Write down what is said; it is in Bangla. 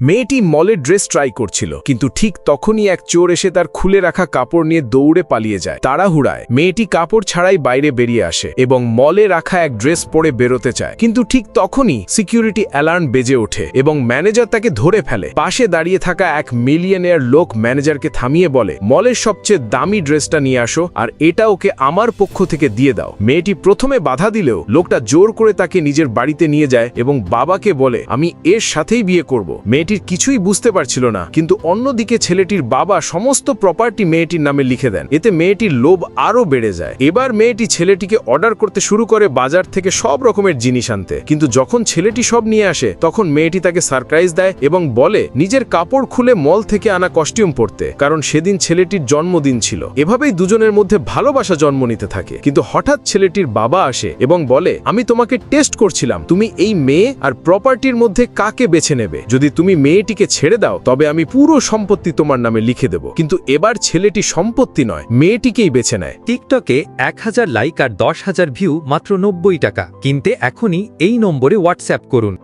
মেয়েটি মলের ড্রেস ট্রাই করছিল, কিন্তু ঠিক তখনই এক চোর এসে তার খুলে রাখা কাপড় নিয়ে দৌড়ে পালিয়ে যায়। তাড়াহুড়ায় মেয়েটি কাপড় ছাড়াই বাইরে বেরিয়ে আসে এবং মলে রাখা এক ড্রেস পরে বেরোতে চায়, কিন্তু ঠিক তখনই সিকিউরিটি অ্যালার্ম বেজে ওঠে এবং ম্যানেজার তাকে ধরে ফেলে। পাশে দাঁড়িয়ে থাকা এক মিলিয়নেয়ার লোক ম্যানেজারকে থামিয়ে বলে, মলের সবচেয়ে দামি ড্রেসটা নিয়ে আসো আর এটা ওকে আমার পক্ষ থেকে দিয়ে দাও। মেয়েটি প্রথমে বাধা দিলেও লোকটা জোর করে তাকে নিজের বাড়িতে নিয়ে যায় এবং বাবাকে বলে, আমি এর সাথেই বিয়ে করব। মেয়েটির কিছুই বুঝতে পারছিল না, কিন্তু অন্যদিকে ছেলেটির বাবা সমস্ত প্রপার্টি মেয়েটির নামে লিখে দেন। এতে মেয়েটির লোভ আরো বেড়ে যায়। এবার মেয়েটি ছেলেটিকে অর্ডার করতে শুরু করে বাজার থেকে সব রকমের জিনিস আনতে, কিন্তু যখন ছেলেটি সব নিয়ে আসে তখন মেয়েটি তাকে সারপ্রাইজ দেয় এবং বলে নিজের কাপড় খুলে মল থেকে আনা কস্টিউম পরতে, কারণ সেদিন ছেলেটির জন্মদিন ছিল। এভাবেই দুজনের মধ্যে ভালোবাসা জন্ম নিতে থাকে। কিন্তু হঠাৎ ছেলেটির বাবা আসে এবং বলে, আমি তোমাকে টেস্ট করছিলাম, তুমি এই মেয়ে আর প্রপার্টির মধ্যে কাকে বেছে নেবে। যদি তুমি মেয়েটিকে ছেড়ে দাও তবে আমি পুরো সম্পত্তি তোমার নামে লিখে দেব। কিন্তু এবার ছেলেটি সম্পত্তি নয়, মেয়েটিকেই বেছে নেয়। টিকটকে 1000 লাইক আর 10,000 ভিউ মাত্র 90 টাকা। কিনতে এখনই এই নম্বরে হোয়াটসঅ্যাপ করুন।